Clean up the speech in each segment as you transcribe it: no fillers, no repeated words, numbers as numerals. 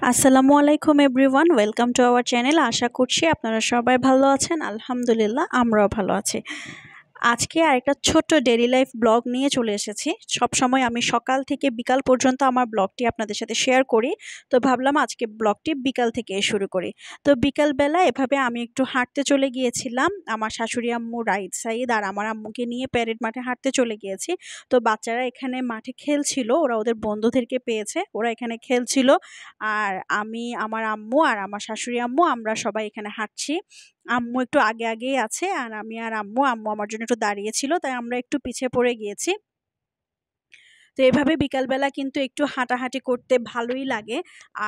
আসসালামু আলাইকুম everyone, welcome to our channel. আশা করছি আপনারা সবাই ভালো আছেন। আলহামদুলিল্লাহ আমরাও ভালো আছি। আজকে আরেকটা ছোট্ট ডেইলি লাইফ ব্লগ নিয়ে চলে এসেছি। সবসময় আমি সকাল থেকে বিকাল পর্যন্ত আমার ব্লগটি আপনাদের সাথে শেয়ার করি, তো ভাবলাম আজকে ব্লগটি বিকাল থেকে শুরু করি। তো বিকালবেলা এভাবে আমি একটু হাঁটতে চলে গিয়েছিলাম। আমার শাশুড়ি আম্মু রাইট সাইড আর আমার আম্মুকে নিয়ে প্যারেড মাঠে হাঁটতে চলে গিয়েছি। তো বাচ্চারা এখানে মাঠে খেলছিল, ওরা ওদের বন্ধুদেরকে পেয়েছে, ওরা এখানে খেলছিল। আর আমি, আমার আম্মু আর আমার শাশুড়ি আম্মু আমরা সবাই এখানে হাঁটছি। আম্মু একটু আগে আগেই আছে আর আমি আর আম্মু, আম্মু আমার জন্য একটু দাঁড়িয়ে ছিল, তাই আমরা একটু পিছিয়ে পড়ে গিয়েছি। তো এভাবে বিকালবেলা কিন্তু একটু হাঁটাহাঁটি করতে ভালোই লাগে।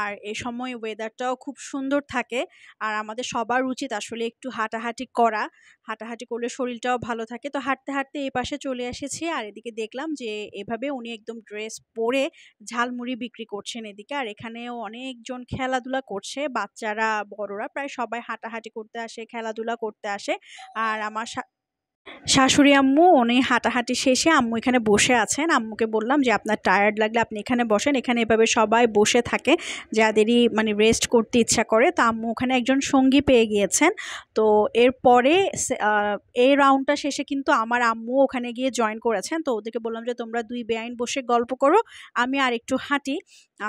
আর এ সময় ওয়েদারটাও খুব সুন্দর থাকে। আর আমাদের সবার উচিত আসলে একটু হাঁটাহাঁটি করা। হাঁটাহাঁটি করলে শরীরটাও ভালো থাকে। তো হাঁটতে হাঁটতে এই পাশে চলে এসেছি আর এদিকে দেখলাম যে এভাবে উনি একদম ড্রেস পরে ঝালমুড়ি বিক্রি করছেন এদিকে। আর এখানেও অনেকজন খেলাধুলা করছে, বাচ্চারা বড়রা প্রায় সবাই হাঁটাহাঁটি করতে আসে, খেলাধুলা করতে আসে। আর আমার শাশুড়ি আম্মু উনি হাঁটাহাঁটি শেষে আম্মু এখানে বসে আছেন। আম্মুকে বললাম যে আপনার টায়ার্ড লাগলে আপনি এখানে বসেন, এখানে এভাবে সবাই বসে থাকে যাদেরই মানে রেস্ট করতে ইচ্ছা করে। তো আম্মু ওখানে একজন সঙ্গী পেয়ে গিয়েছেন। তো এরপরে এই রাউন্ডটা শেষে কিন্তু আমার আম্মু ওখানে গিয়ে জয়েন করেছেন। তো ওদেরকে বললাম যে তোমরা দুই বেআইন বসে গল্প করো, আমি আর একটু হাঁটি।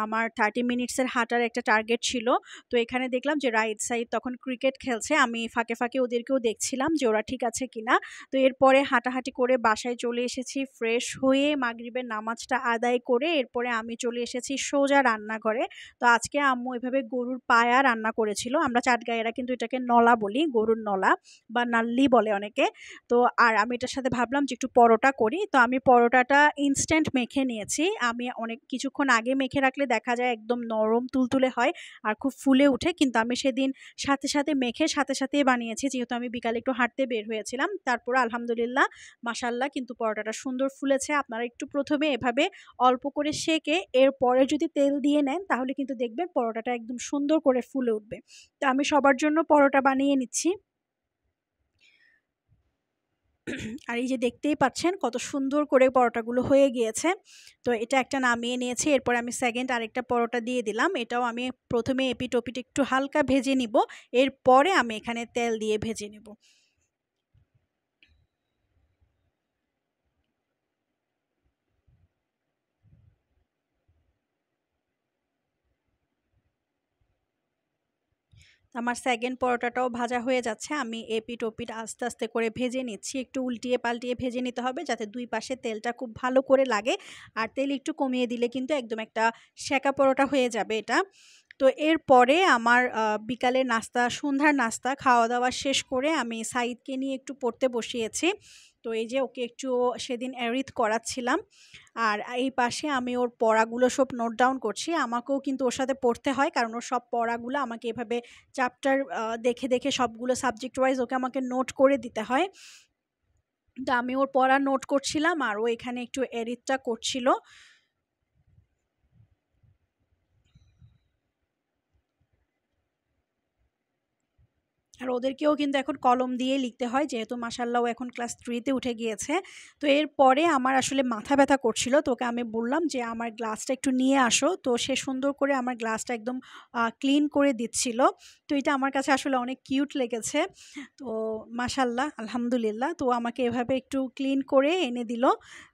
আমার 30 মিনিটসের হাঁটার একটা টার্গেট ছিল। তো এখানে দেখলাম যে রাইট সাইড তখন ক্রিকেট খেলছে, আমি ফাঁকে ফাঁকে ওদেরকেও দেখছিলাম যে ওরা ঠিক আছে কিনা। তো এরপরে হাঁটাহাঁটি করে বাসায় চলে এসেছি, ফ্রেশ হয়ে মাগরিবের নামাজটা আদায় করে এরপরে আমি চলে এসেছি সোজা রান্নাঘরে। তো আজকে আম্মু এভাবে গরুর পায়া রান্না করেছিল। আমরা চাটগাঁয়েরা কিন্তু এটাকে নলা বলি, গরুর নলা বা নাল্লি বলে অনেকে। তো আর আমি এটার সাথে ভাবলাম যে একটু পরোটা করি। তো আমি পরোটাটা ইনস্ট্যান্ট মেখে নিয়েছি। আমি অনেক কিছুক্ষণ আগে মেখে রাখলে দেখা যায় একদম নরম তুলতুলে হয় আর খুব ফুলে উঠে, কিন্তু আমি সেদিন সাথে সাথে মেখে সাথে সাথেই বানিয়েছি, যেহেতু আমি বিকালে একটু হাঁটতে বের হয়েছিলাম। তারপর আলহামদুলিল্লাহ মাশাআল্লাহ কিন্তু পরোটাটা সুন্দর ফুলেছে। আপনারা একটু প্রথমে এভাবে অল্প করে সেঁকে এরপরে যদি তেল দিয়ে নেন তাহলে কিন্তু দেখবেন পরোটাটা একদম সুন্দর করে ফুলে উঠবে। তো আমি সবার জন্য পরোটা বানিয়ে নিচ্ছি। আর এই যে দেখতেই পাচ্ছেন কত সুন্দর করে পরোটাগুলো হয়ে গিয়েছে। তো এটা একটা নামিয়ে নিয়েছি, এরপর আমি সেকেন্ড আরেকটা পরোটা দিয়ে দিলাম। এটাও আমি প্রথমে এপিট ওপিট একটু হালকা ভেজে নিব, এরপরে আমি এখানে তেল দিয়ে ভেজে নেব। আমার সেকেন্ড পরোটাটাও ভাজা হয়ে যাচ্ছে। আমি এপিট ওপিট আস্তে আস্তে করে ভেজে নিচ্ছি, একটু উল্টিয়ে পাল্টিয়ে ভেজে নিতে হবে যাতে দুই পাশে তেলটা খুব ভালো করে লাগে। আর তেল একটু কমিয়ে দিলে কিন্তু একদম একটা সেঁকা পরোটা হয়ে যাবে এটা। তো এরপরে আমার বিকালের নাস্তা, সন্ধ্যার নাস্তা খাওয়া দাওয়া শেষ করে আমি সাইদকে নিয়ে একটু পড়তে বসিয়েছি। তো এই যে ওকে একটু সেদিন অ্যারিথ করাচ্ছিলাম। আর এই পাশে আমি ওর পড়াগুলো সব নোট ডাউন করছি। আমাকেও কিন্তু ওর সাথে পড়তে হয়, কারণ ওর সব পড়াগুলো আমাকে এভাবে চ্যাপ্টার দেখে দেখে সবগুলো সাবজেক্ট ওয়াইজ ওকে আমাকে নোট করে দিতে হয়। তো আমি ওর পড়া নোট করছিলাম আর ও এখানে একটু এডিটটা করছিল। আর ওদেরকেও কিন্তু এখন কলম দিয়ে লিখতে হয়, যেহেতু মাশাআল্লাহ ও এখন ক্লাস 3 তে উঠে গিয়েছে। তো এরপরে আমার আসলে মাথা ব্যথা করছিল, তো ওকে আমি বললাম যে আমার গ্লাসটা একটু নিয়ে আসো। তো সে সুন্দর করে আমার গ্লাসটা একদম ক্লিন করে দিচ্ছিল। তো এটা আমার কাছে আসলে অনেক কিউট লেগেছে। তো মাশাআল্লাহ আলহামদুলিল্লাহ, তো আমাকে এভাবে একটু ক্লিন করে এনে দিল।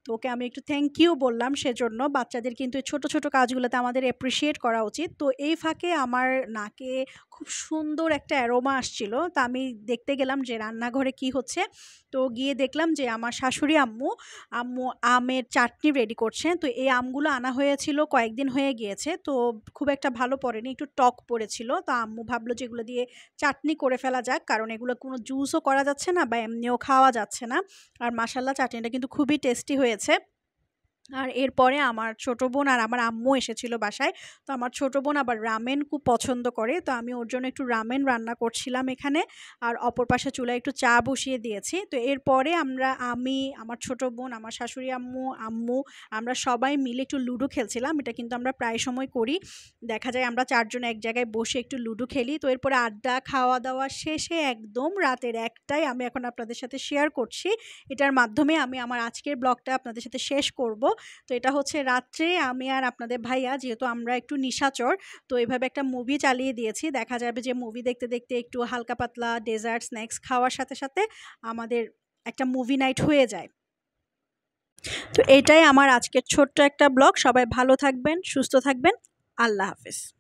তো ওকে আমি একটু থ্যাংক ইউ বললাম সেজন্য। বাচ্চাদের কিন্তু এই ছোট ছোট কাজগুলোতে আমাদের অ্যাপ্রিসিয়েট করা উচিত। তো এই ফাঁকে আমার নাকে খুব সুন্দর একটা অ্যারোমা আসছিল। তো আমি দেখতে গেলাম যে রান্নাঘরে কি হচ্ছে। তো গিয়ে দেখলাম যে আমার শাশুড়ি আম্মু, আম্মু আমের চাটনি রেডি করছেন। তো এই আমগুলো আনা হয়েছিল কয়েকদিন হয়ে গিয়েছে, তো খুব একটা ভালো পড়েনি, একটু টক পড়েছিল। তো আম্মু ভাবলো যে এগুলো দিয়ে চাটনি করে ফেলা যাক, কারণ এগুলো কোনো জুসও করা যাচ্ছে না বা এমনিও খাওয়া যাচ্ছে না। আর মাশাল্লাহ চাটনিটা কিন্তু খুবই টেস্টি হয়েছে। আর এরপরে আমার ছোট বোন আর আমার আম্মু এসেছিল বাসায়। তো আমার ছোট বোন আবার রামেন খুব পছন্দ করে, তো আমি ওর জন্য একটু রামেন রান্না করছিলাম এখানে। আর অপর পাশে চুলায় একটু চা বসিয়ে দিয়েছি। তো এরপরে আমি, আমার ছোট বোন, আমার শাশুড়ি আম্মু, আম্মু আমরা সবাই মিলে একটু লুডো খেলছিলাম। এটা কিন্তু আমরা প্রায় সময় করি। দেখা যায় আমরা চারজন এক জায়গায় বসে একটু লুডো খেলি। তো এরপরে আড্ডা খাওয়া দাওয়া শেষে একদম রাতের 1টায় আমি এখন আপনাদের সাথে শেয়ার করছি। এটার মাধ্যমে আমি আমার আজকের ব্লগটা আপনাদের সাথে শেষ করব। তো এটা হচ্ছে রাত্রে আমি আর আপনাদের ভাইয়া যেহেতু আমরা একটু নিশাচর, তো এভাবে একটা মুভি চালিয়ে দিয়েছি। দেখা যাবে যে মুভি দেখতে দেখতে একটু হালকা পাতলা ডেজার্ট স্ন্যাক্স খাওয়ার সাথে সাথে আমাদের একটা মুভি নাইট হয়ে যায়। তো এটাই আমার আজকের ছোট্ট একটা ব্লগ। সবাই ভালো থাকবেন, সুস্থ থাকবেন। আল্লাহ হাফেজ।